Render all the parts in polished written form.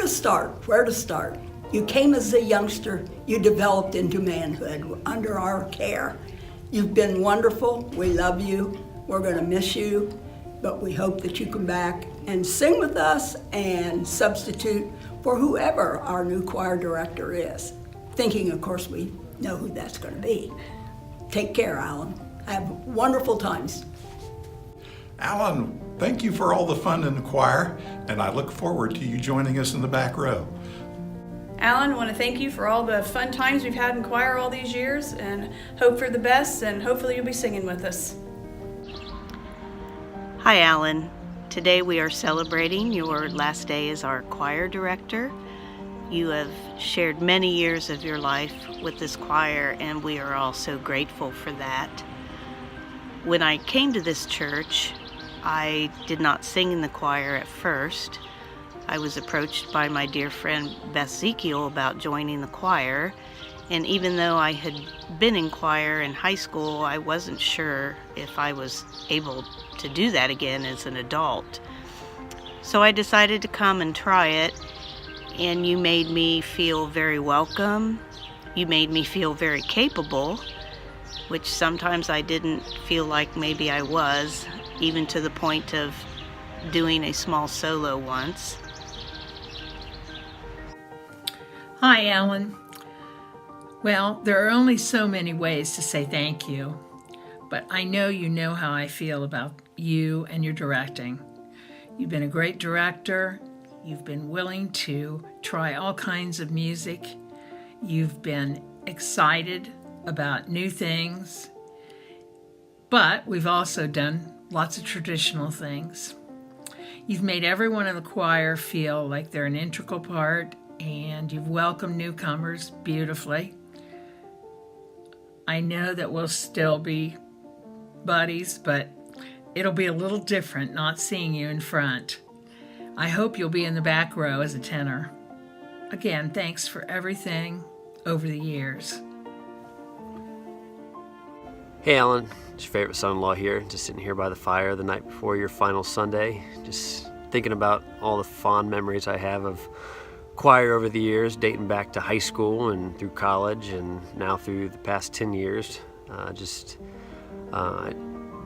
start? Where to start? You came as a youngster, you developed into manhood under our care. You've been wonderful, we love you, we're gonna miss you, but we hope that you come back and sing with us and substitute for whoever our new choir director is. Thinking, of course, we know who that's gonna be. Take care, Alan. Have wonderful times. Alan, thank you for all the fun in the choir, and I look forward to you joining us in the back row. Alan, I want to thank you for all the fun times we've had in choir all these years, and hope for the best, and hopefully you'll be singing with us. Hi, Alan. Today we are celebrating your last day as our choir director. You have shared many years of your life with this choir, and we are all so grateful for that. When I came to this church, I did not sing in the choir at first. I was approached by my dear friend Beth Zekiel about joining the choir, and even though I had been in choir in high school, I wasn't sure if I was able to do that again as an adult. So I decided to come and try it, and you made me feel very welcome. You made me feel very capable, which sometimes I didn't feel like maybe I was, even to the point of doing a small solo once. Hi, Alan. Well, there are only so many ways to say thank you, but I know you know how I feel about you and your directing. You've been a great director. You've been willing to try all kinds of music. You've been excited about new things, but we've also done lots of traditional things. You've made everyone in the choir feel like they're an integral part, and you've welcomed newcomers beautifully. I know that we'll still be buddies, but it'll be a little different not seeing you in front. I hope you'll be in the back row as a tenor. Again, thanks for everything over the years. Hey Alan, it's your favorite son-in-law here, just sitting here by the fire the night before your final Sunday, just thinking about all the fond memories I have of choir over the years, dating back to high school and through college and now through the past 10 years.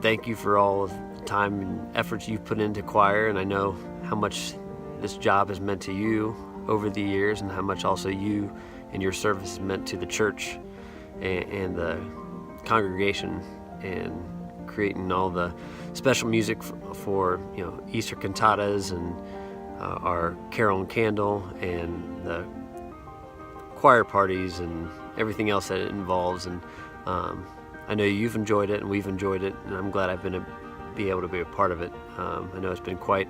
Thank you for all of the time and efforts you've put into choir, and I know how much this job has meant to you over the years and how much also you and your service has meant to the church and the congregation, and creating all the special music for Easter cantatas and our Carol and Candle and the choir parties and everything else that it involves. And I know you've enjoyed it and we've enjoyed it, and I'm glad I've be able to be a part of it. I know it's been quite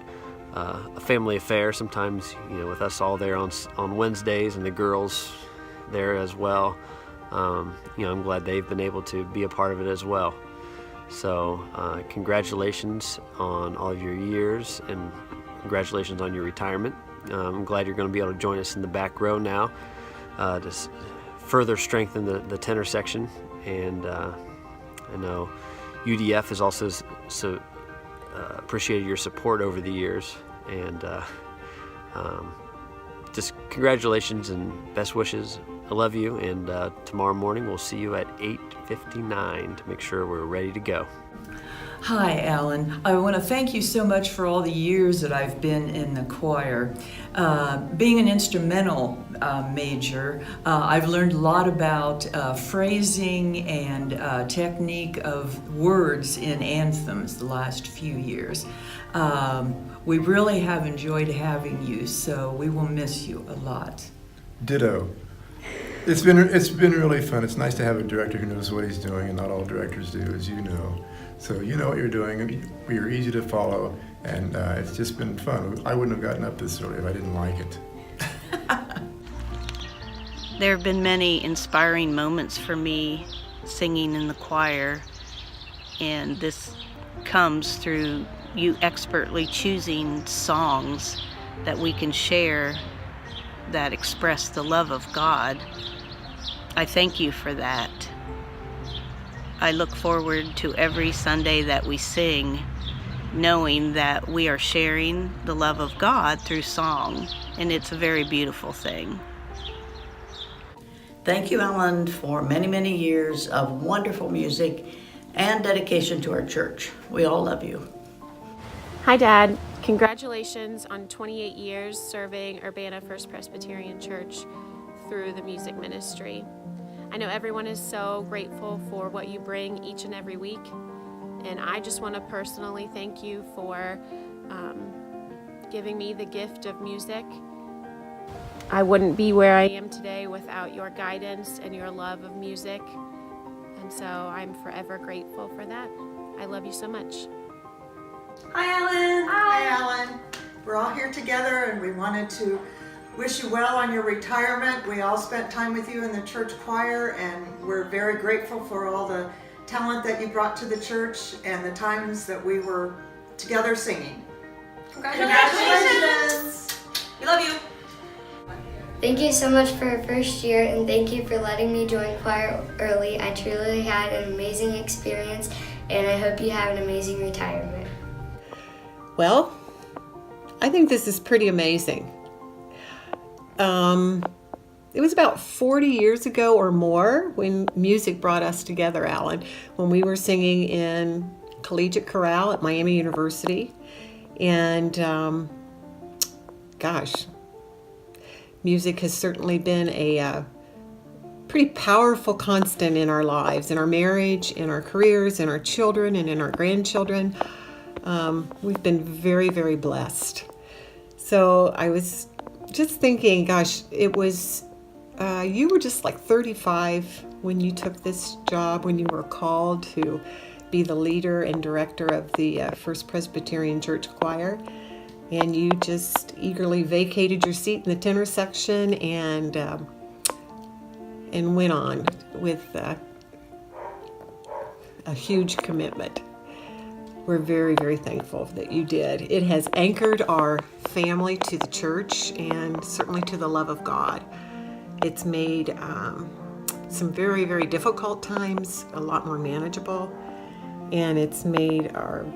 a family affair sometimes, with us all there on Wednesdays and the girls there as well. I'm glad they've been able to be a part of it as well. So congratulations on all of your years, and congratulations on your retirement. I'm glad you're going to be able to join us in the back row now to further strengthen the tenor section. And I know UDF has also appreciated your support over the years, and just congratulations and best wishes. I love you, and tomorrow morning we'll see you at 8:59 to make sure we're ready to go. Hi, Alan. I want to thank you so much for all the years that I've been in the choir. Being an instrumental major, I've learned a lot about phrasing and technique of words in anthems the last few years. We really have enjoyed having you, so we will miss you a lot. Ditto. It's been really fun. It's nice to have a director who knows what he's doing, and not all directors do, as you know. So you know what you're doing. You're easy to follow, and it's just been fun. I wouldn't have gotten up this early if I didn't like it. There have been many inspiring moments for me singing in the choir, and this comes through you expertly choosing songs that we can share that express the love of God. I thank you for that. I look forward to every Sunday that we sing, knowing that we are sharing the love of God through song, and it's a very beautiful thing. Thank you, Ellen, for many, many years of wonderful music and dedication to our church. We all love you. Hi, Dad. Congratulations on 28 years serving Urbana First Presbyterian Church through the music ministry. I know everyone is so grateful for what you bring each and every week, and I just want to personally thank you for giving me the gift of music. I wouldn't be where I am today without your guidance and your love of music, and so I'm forever grateful for that. I love you so much. Hi, Ellen. Hi, Ellen. We're all here together, and we wanted to wish you well on your retirement. We all spent time with you in the church choir, and we're very grateful for all the talent that you brought to the church and the times that we were together singing. Congratulations. We love you. Thank you so much for your first year, and thank you for letting me join choir early. I truly had an amazing experience, and I hope you have an amazing retirement. Well, I think this is pretty amazing. It was about 40 years ago or more when music brought us together, Alan, when we were singing in collegiate chorale at Miami University. And gosh, music has certainly been a pretty powerful constant in our lives, in our marriage, in our careers, in our children, and in our grandchildren. We've been very, very blessed. So I was just thinking, gosh, it was, you were just like 35 when you took this job, when you were called to be the leader and director of the First Presbyterian Church Choir. And you just eagerly vacated your seat in the tenor section and went on with a huge commitment. We're very, very thankful that you did. It has anchored our family to the church and certainly to the love of God. It's made some very, very difficult times a lot more manageable, and it's made our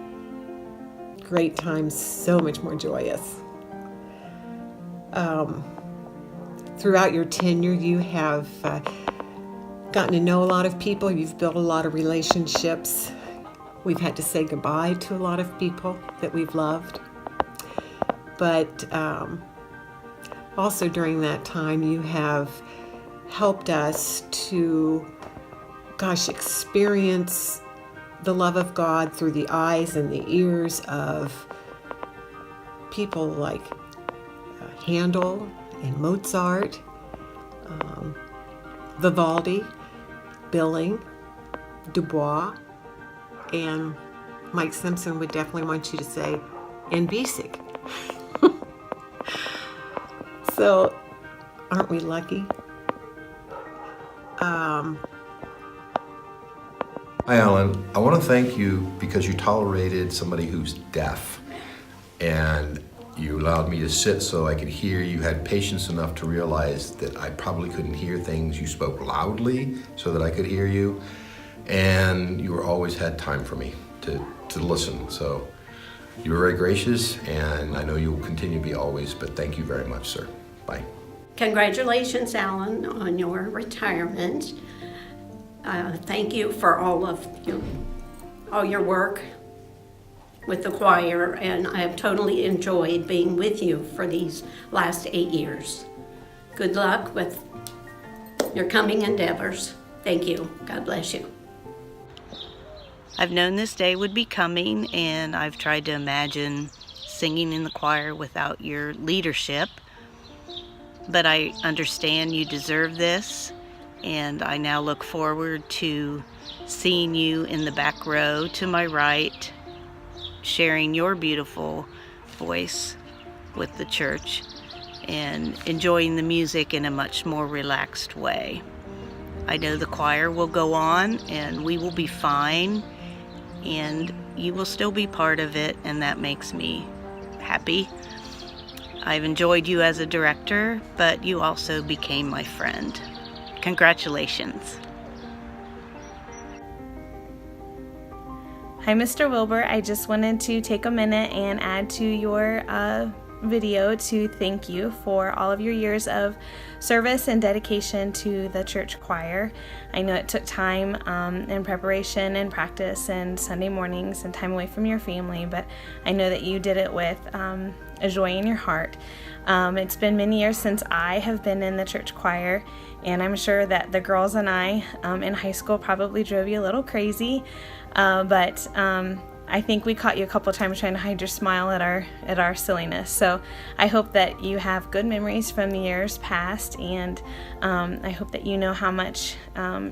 great times so much more joyous. Throughout your tenure, you have gotten to know a lot of people. You've built a lot of relationships. We've had to say goodbye to a lot of people that we've loved. But also during that time, you have helped us to, experience the love of God through the eyes and the ears of people like Handel and Mozart, Vivaldi, Billing, Dubois, and Mike Simpson would definitely want you to say, and Bisek. So, aren't we lucky? Hi, Alan. I want to thank you because you tolerated somebody who's deaf, and you allowed me to sit so I could hear. You had patience enough to realize that I probably couldn't hear things. You spoke loudly so that I could hear you, and you always had time for me to listen. So you were very gracious, and I know you will continue to be always, but thank you very much, sir. Bye. Congratulations, Alan, on your retirement. Thank you for all your work with the choir, and I have totally enjoyed being with you for these last 8 years. Good luck with your coming endeavors. Thank you. God bless you. I've known this day would be coming, and I've tried to imagine singing in the choir without your leadership. But I understand you deserve this, and I now look forward to seeing you in the back row to my right, sharing your beautiful voice with the church and enjoying the music in a much more relaxed way. I know the choir will go on, and we will be fine, and you will still be part of it, and that makes me happy. I've enjoyed you as a director, but you also became my friend. Congratulations. Hi, Mr. Wilbur. I just wanted to take a minute and add to your video to thank you for all of your years of service and dedication to the church choir. I know it took time and preparation and practice and Sunday mornings and time away from your family, but I know that you did it with a joy in your heart. It's been many years since I have been in the church choir, and I'm sure that the girls and I in high school probably drove you a little crazy, but I think we caught you a couple times trying to hide your smile at our silliness. So I hope that you have good memories from the years past, and I hope that you know how much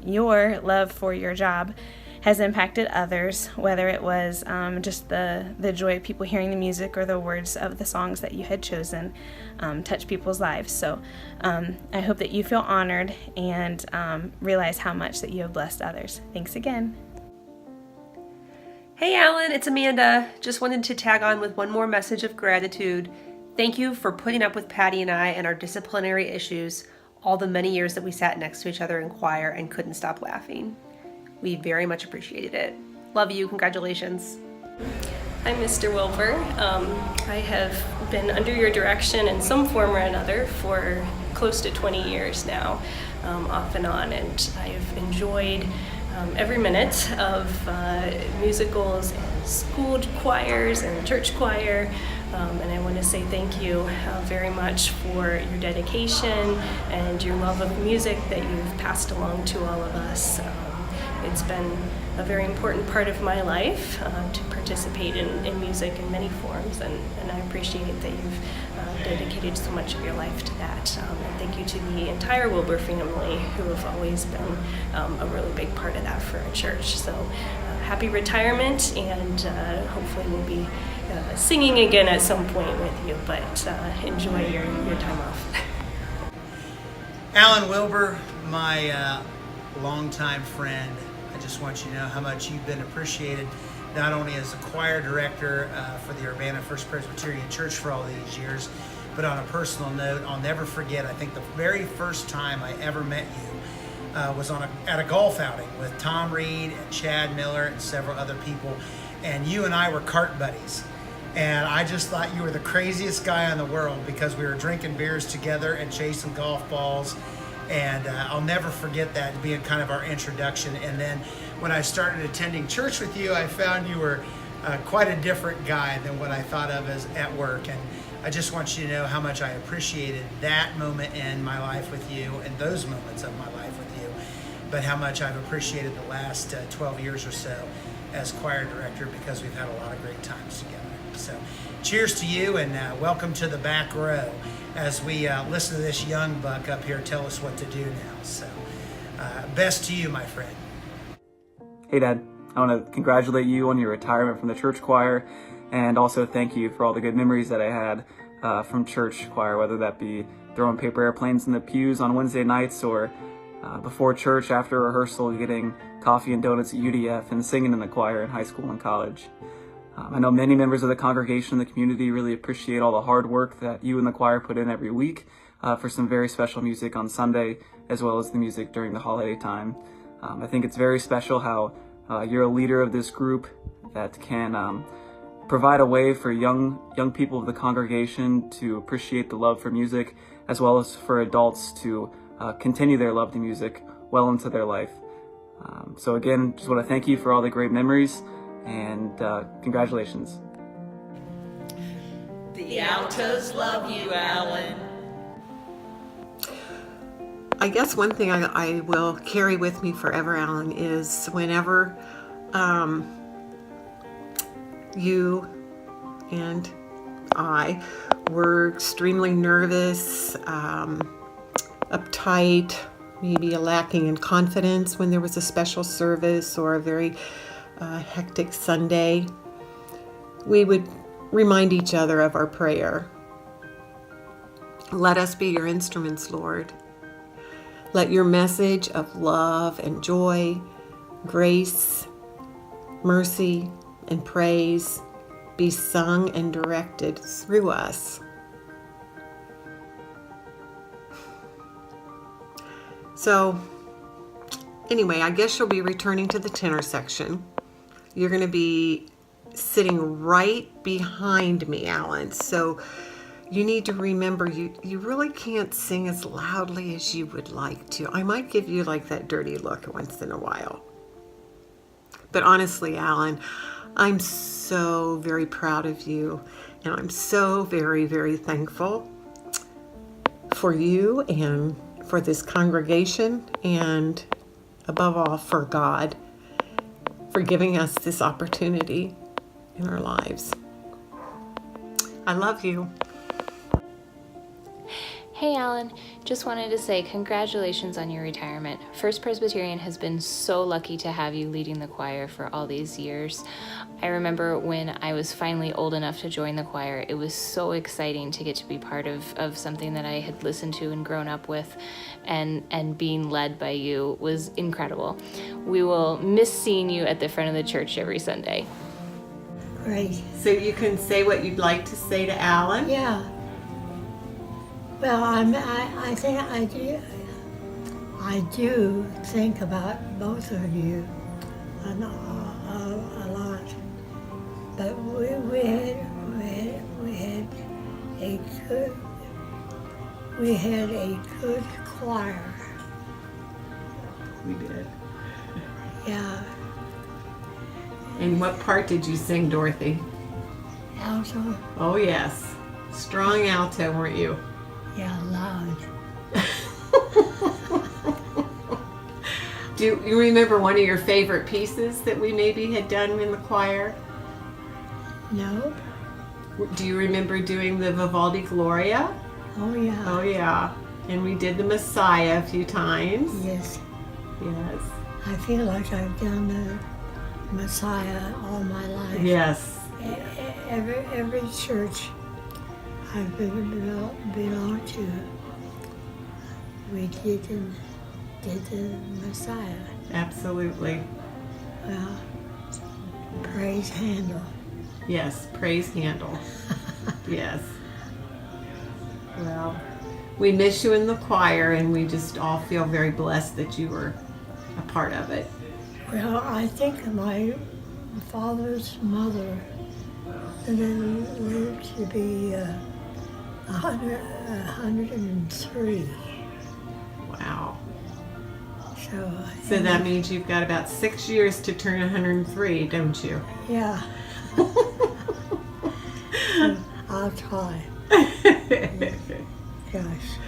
your love for your job has impacted others, whether it was just the joy of people hearing the music or the words of the songs that you had chosen touch people's lives. So I hope that you feel honored and realize how much that you have blessed others. Thanks again. Hey Alan, it's Amanda. Just wanted to tag on with one more message of gratitude. Thank you for putting up with Patty and I and our disciplinary issues all the many years that we sat next to each other in choir and couldn't stop laughing. We very much appreciated it. Love you. Congratulations. Hi, Mr. Wilbur. I have been under your direction in some form or another for close to 20 years now, off and on, and I've enjoyed every minute of musicals and school choirs and church choir, and I want to say thank you very much for your dedication and your love of music that you've passed along to all of us. It's been a very important part of my life to participate in music in many forms, and I appreciate that you've dedicated so much of your life to that. And thank you to the entire Wilbur family who have always been a really big part of that for our church. So happy retirement, and hopefully we'll be singing again at some point with you, but enjoy your time off. Alan Wilbur, my longtime friend, I just want you to know how much you've been appreciated, not only as a choir director for the Urbana First Presbyterian Church for all these years, but on a personal note, I'll never forget, I think the very first time I ever met you was at a golf outing with Tom Reed and Chad Miller and several other people, and you and I were cart buddies. And I just thought you were the craziest guy in the world because we were drinking beers together and chasing golf balls. And I'll never forget that being kind of our introduction. And then when I started attending church with you, I found you were quite a different guy than what I thought of as at work. And I just want you to know how much I appreciated that moment in my life with you and those moments of my life with you, but how much I've appreciated the last 12 years or so as choir director, because we've had a lot of great times together. So cheers to you, and welcome to the back row as we listen to this young buck up here tell us what to do now. So best to you, my friend. Hey Dad, I want to congratulate you on your retirement from the church choir, and also thank you for all the good memories that I had from church choir, whether that be throwing paper airplanes in the pews on Wednesday nights, or before church after rehearsal getting coffee and donuts at UDF and singing in the choir in high school and college. I know many members of the congregation and the community really appreciate all the hard work that you and the choir put in every week for some very special music on Sunday, as well as the music during the holiday time. I think it's very special how you're a leader of this group that can provide a way for young people of the congregation to appreciate the love for music, as well as for adults to continue their love to music well into their life. So again, just want to thank you for all the great memories, and congratulations. The Altos love you, Alan. I guess one thing I will carry with me forever, Alan, is whenever you and I were extremely nervous, uptight, maybe lacking in confidence when there was a special service or a very hectic Sunday, we would remind each other of our prayer. Let us be your instruments, Lord. Let your message of love and joy, grace, mercy, and praise be sung and directed through us. So, anyway, I guess you'll be returning to the tenor section. You're going to be sitting right behind me, Alan. So you need to remember you really can't sing as loudly as you would like to. I might give you like that dirty look once in a while. But honestly, Alan, I'm so very proud of you, and I'm so very, very thankful for you and for this congregation, and above all for God for giving us this opportunity in our lives. I love you. Hey Alan, just wanted to say congratulations on your retirement. First Presbyterian has been so lucky to have you leading the choir for all these years. I remember when I was finally old enough to join the choir, it was so exciting to get to be part of something that I had listened to and grown up with, and being led by you was incredible. We will miss seeing you at the front of the church every Sunday. Great. So you can say what you'd like to say to Alan? Yeah. Well, I think I do think about both of you a lot. But we had a good choir. We did. Yeah. And what part did you sing, Dorothy? Alto. Oh yes. Strong alto, weren't you? Yeah, loud. Do you remember one of your favorite pieces that we maybe had done in the choir? No. Do you remember doing the Vivaldi Gloria? Oh yeah. Oh yeah. And we did the Messiah a few times. Yes. Yes. I feel like I've done the Messiah all my life. Yes. Every church I've belonged to, we did the Messiah. Absolutely. Well, praise Handel. Yes, praise Handel. Yes. Well, we miss you in the choir, and we just all feel very blessed that you were a part of it. Well, I think my father's mother lived to be 103. Wow. So that means you've got about 6 years to turn 103, don't you? Yeah. I'll try. Gosh.